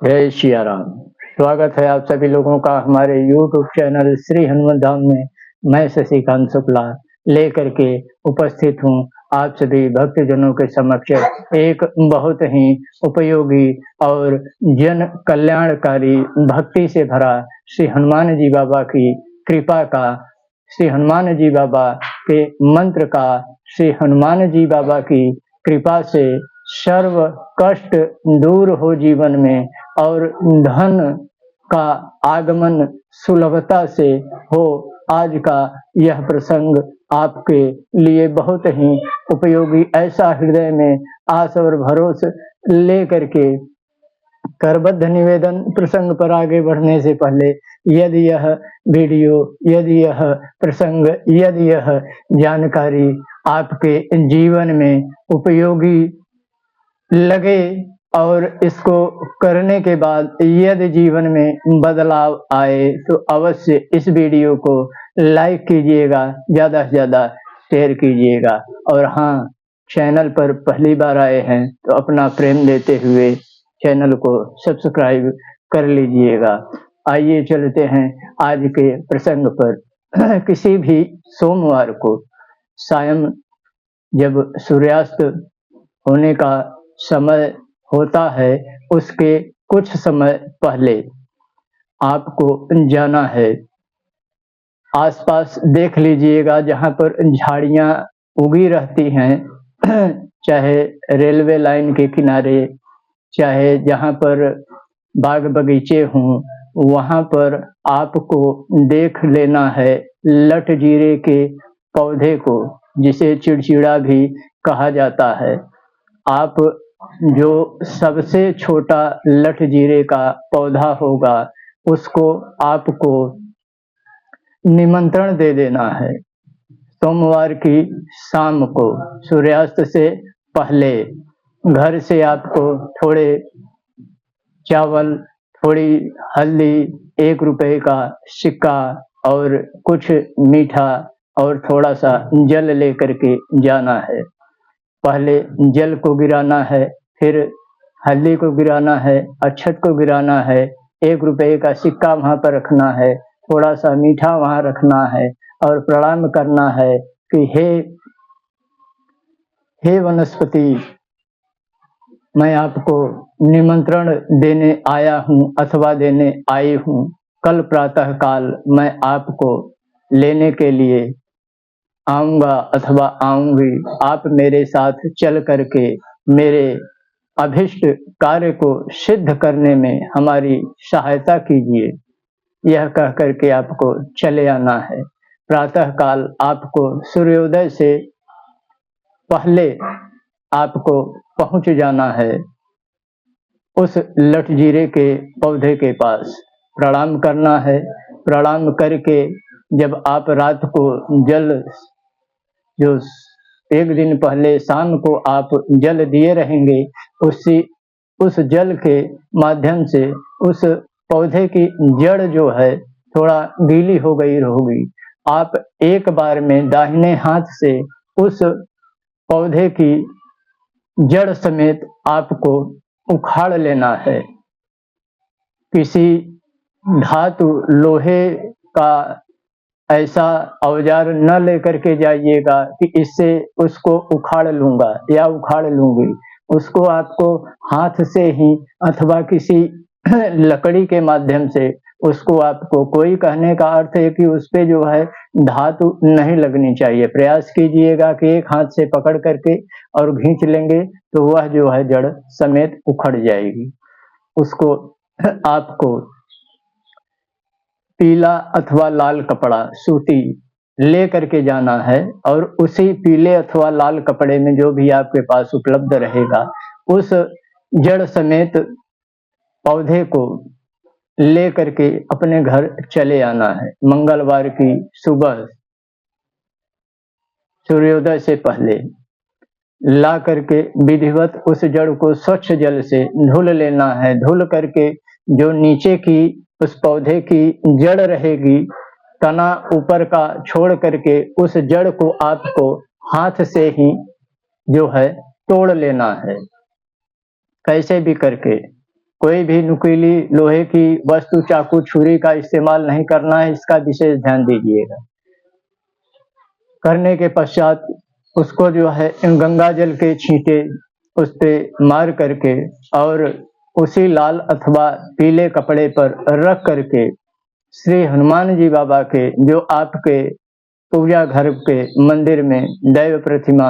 जय सिया राम। स्वागत है आप सभी लोगों का हमारे YouTube चैनल श्री हनुमान धाम में। मैं शशिकांत शुक्ला लेकर के उपस्थित हूँ आप सभी भक्तजनों के समक्ष एक बहुत ही उपयोगी और जन कल्याणकारी भक्ति से भरा श्री हनुमान जी बाबा की कृपा का, श्री हनुमान जी बाबा के मंत्र का, श्री हनुमान जी बाबा की कृपा से सर्व कष्ट दूर हो जीवन में और धन का आगमन सुलभता से हो। आज का यह प्रसंग आपके लिए बहुत ही उपयोगी, ऐसा हृदय में आस और भरोसा लेकर के करबद्ध निवेदन। प्रसंग पर आगे बढ़ने से पहले यदि यह वीडियो, यदि यह प्रसंग, यदि यह जानकारी आपके जीवन में उपयोगी लगे और इसको करने के बाद यदि जीवन में बदलाव आए तो अवश्य इस वीडियो को लाइक कीजिएगा, ज़्यादा से ज़्यादा शेयर कीजिएगा। और हाँ, चैनल पर पहली बार आए हैं तो अपना प्रेम देते हुए चैनल को सब्सक्राइब कर लीजिएगा। आइए चलते हैं आज के प्रसंग पर। किसी भी सोमवार को सायं जब सूर्यास्त होने का समय होता है, उसके कुछ समय पहले आपको जाना है। आसपास देख लीजिएगा, जहाँ पर झाड़ियाँ उगी रहती हैं, चाहे रेलवे लाइन के किनारे, चाहे जहाँ पर बाग बगीचे हों, वहाँ पर आपको देख लेना है लठ जीरे के पौधे को, जिसे चिड़चिड़ा भी कहा जाता है। आप जो सबसे छोटा लठ जीरे का पौधा होगा उसको आपको निमंत्रण दे देना है। सोमवार की शाम को सूर्यास्त से पहले घर से आपको थोड़े चावल, थोड़ी हल्दी, 1 रुपए का सिक्का और कुछ मीठा और थोड़ा सा जल लेकर के जाना है। पहले जल को गिराना है, फिर हल्दी को गिराना है, अक्षत को गिराना है, 1 रुपए का सिक्का वहाँ पर रखना है, थोड़ा सा मीठा वहाँ रखना है और प्रणाम करना है कि हे वनस्पति, मैं आपको निमंत्रण देने आया हूँ अथवा देने आई हूँ। कल प्रातः काल मैं आपको लेने के लिए आऊंगा अथवा आऊंगी। आप मेरे साथ चल करके मेरे अभिष्ट कार्य को सिद्ध करने में हमारी सहायता कीजिए। यह कह करके आपको चले आना है। प्रातः काल आपको सूर्योदय से पहले आपको पहुंच जाना है उस लठ जीरे के पौधे के पास। प्रणाम करना है। प्रणाम करके जब आप रात को जल, जो 1 दिन पहले शाम को आप जल दिए रहेंगे, उस जल के माध्यम से उस पौधे की जड़ जो है थोड़ा गीली हो गई होगी। आप एक बार में दाहिने हाथ से उस पौधे की जड़ समेत आपको उखाड़ लेना है। किसी धातु, लोहे का ऐसा औजार न लेकर के जाइएगा कि इससे उसको उखाड़ लूंगा या उखाड़ लूंगी। उसको आपको हाथ से ही अथवा किसी लकड़ी के माध्यम से उसको आपको, कोई कहने का अर्थ है कि उस पे जो है धातु नहीं लगनी चाहिए। प्रयास कीजिएगा कि एक हाथ से पकड़ करके और खींच लेंगे तो वह जो है जड़ समेत उखड़ जाएगी। उसको आपको पीला अथवा लाल कपड़ा, सूती ले करके जाना है और उसी पीले अथवा लाल कपड़े में जो भी आपके पास उपलब्ध रहेगा, उस जड़ समेत पौधे को ले करके अपने घर चले आना है। मंगलवार की सुबह सूर्योदय से पहले ला करके विधिवत उस जड़ को स्वच्छ जल से धुल लेना है। धुल करके जो नीचे की उस पौधे की जड़ रहेगी, तना ऊपर का छोड़ करके उस जड़ को आपको हाथ से ही जो है तोड़ लेना है। कैसे भी करके कोई भी नुकीली लोहे की वस्तु, चाकू, छुरी का इस्तेमाल नहीं करना है, इसका विशेष ध्यान दीजिएगा। करने के पश्चात उसको जो है गंगा जल के छींटे उस पे मार करके और उसी लाल अथवा पीले कपड़े पर रख करके श्री हनुमान जी बाबा के जो आपके पूजा घर के मंदिर में दैव प्रतिमा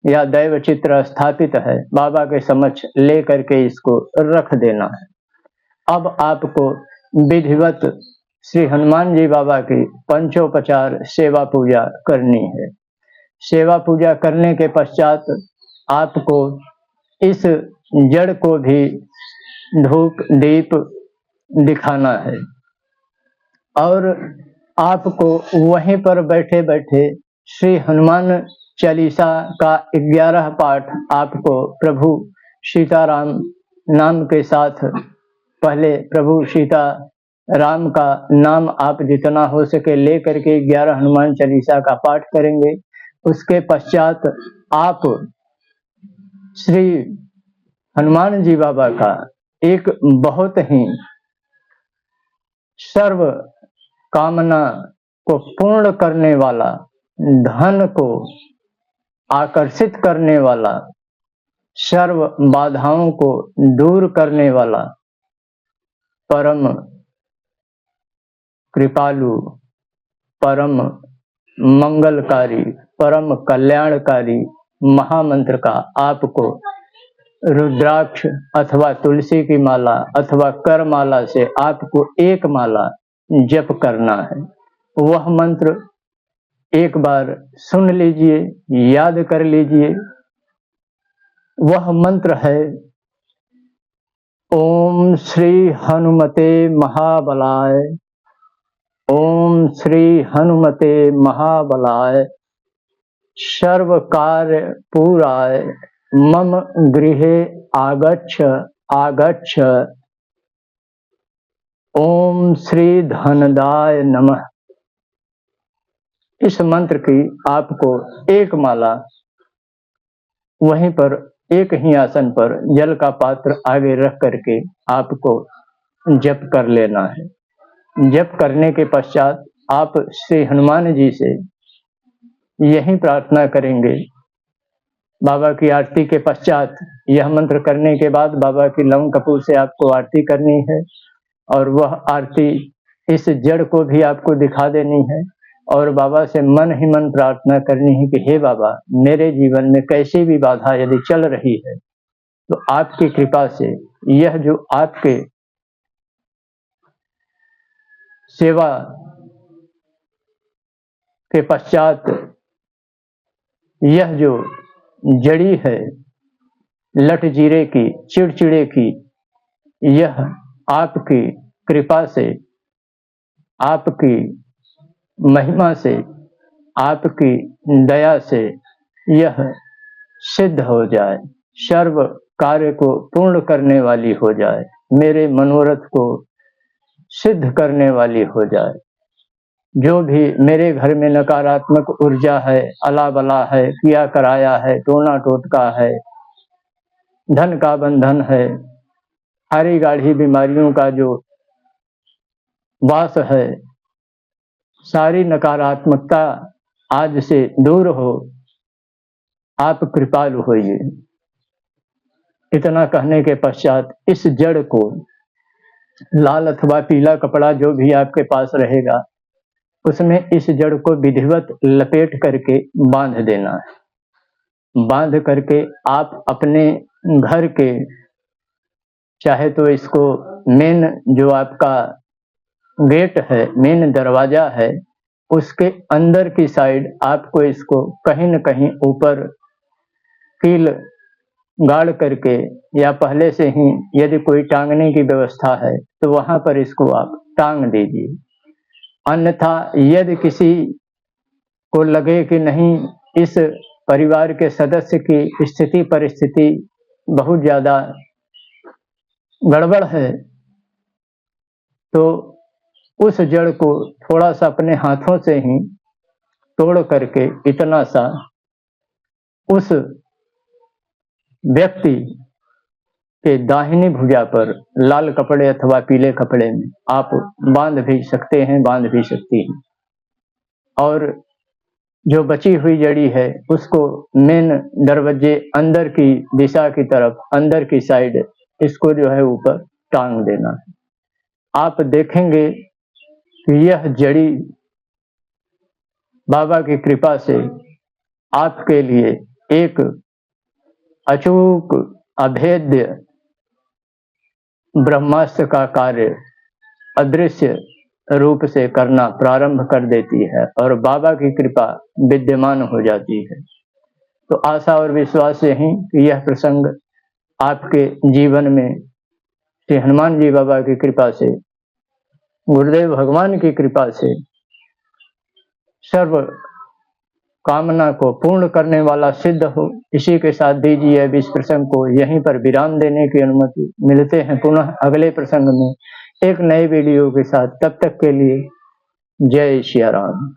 या दैव चित्र स्थापित है, बाबा के समक्ष ले करके इसको रख देना है। अब आपको विधिवत श्री हनुमान जी बाबा की पंचोपचार सेवा पूजा करनी है। सेवा पूजा करने के पश्चात आपको इस जड़ को भी धूप दीप दिखाना है और आपको वहीं पर बैठे बैठे श्री हनुमान चालीसा का 11 पाठ आपको प्रभु सीताराम नाम के साथ, पहले प्रभु सीता राम का नाम आप जितना हो सके ले करके 11 हनुमान चालीसा का पाठ करेंगे। उसके पश्चात आप श्री हनुमान जी बाबा का एक बहुत ही सर्व कामना को पूर्ण करने वाला, धन को आकर्षित करने वाला, सर्व बाधाओं को दूर करने वाला, परम कृपालु, परम मंगलकारी, परम कल्याणकारी महामंत्र का आपको रुद्राक्ष अथवा तुलसी की माला अथवा कर माला से आपको एक माला जप करना है। वह मंत्र एक बार सुन लीजिए, याद कर लीजिए। वह मंत्र है ओम श्री हनुमते महाबलाय, ओम श्री हनुमते महाबलाय, सर्व कार्य पूराय, मम गृहे आगच्छ आगच्छ, ओम श्री धनदाय नमः। इस मंत्र की आपको एक माला वहीं पर एक ही आसन पर जल का पात्र आगे रख करके आपको जप कर लेना है। जप करने के पश्चात आप श्री हनुमान जी से यही प्रार्थना करेंगे। बाबा की आरती के पश्चात यह मंत्र करने के बाद बाबा की लौंग कपूर से आपको आरती करनी है और वह आरती इस जड़ को भी आपको दिखा देनी है और बाबा से मन ही मन प्रार्थना करनी है कि हे बाबा, मेरे जीवन में कैसी भी बाधा यदि चल रही है तो आपकी कृपा से यह जो आपके सेवा के पश्चात यह जो जड़ी है लट जीरे की, चिड़चिड़े की, यह आपकी कृपा से, आपकी महिमा से, आपकी दया से यह सिद्ध हो जाए, सर्व कार्य को पूर्ण करने वाली हो जाए, मेरे मनोरथ को सिद्ध करने वाली हो जाए। जो भी मेरे घर में नकारात्मक ऊर्जा है, अला बला है, किया कराया है, टोना टोटका है, धन का बंधन है, हरी गाढ़ी बीमारियों का जो वास है, सारी नकारात्मकता आज से दूर हो, आप कृपालु होइए। इतना कहने के पश्चात इस जड़ को लाल अथवा पीला कपड़ा जो भी आपके पास रहेगा उसमें इस जड़ को विधिवत लपेट करके बांध देना है। बांध करके आप अपने घर के, चाहे तो इसको मेन जो आपका गेट है, मेन दरवाजा है, उसके अंदर की साइड आपको इसको कहीं न कहीं ऊपर कील गाड़ करके या पहले से ही यदि कोई टांगने की व्यवस्था है तो वहां पर इसको आप टांग दीजिए। अन्यथा यदि किसी को लगे कि नहीं इस परिवार के सदस्य की स्थिति परिस्थिति बहुत ज्यादा गड़बड़ है तो उस जड़ को थोड़ा सा अपने हाथों से ही तोड़ करके इतना सा उस व्यक्ति के दाहिनी भुजा पर लाल कपड़े अथवा पीले कपड़े में आप बांध भी सकते हैं, बांध भी सकती हैं। और जो बची हुई जड़ी है उसको मेन दरवाजे अंदर की दिशा की तरफ, अंदर की साइड इसको जो है ऊपर टांग देना है। आप देखेंगे कि यह जड़ी बाबा की कृपा से आपके लिए एक अचूक अभेद्य ब्रह्मास्त्र का कार्य अदृश्य रूप से करना प्रारंभ कर देती है और बाबा की कृपा विद्यमान हो जाती है। तो आशा और विश्वास से ही कि यह प्रसंग आपके जीवन में श्री हनुमान जी बाबा की कृपा से, गुरुदेव भगवान की कृपा से सर्व कामना को पूर्ण करने वाला सिद्ध हो। इसी के साथ दीजिए अब इस प्रसंग को यहीं पर विराम देने की अनुमति। मिलते हैं पुनः अगले प्रसंग में एक नए वीडियो के साथ। तब तक के लिए जय श्री राम।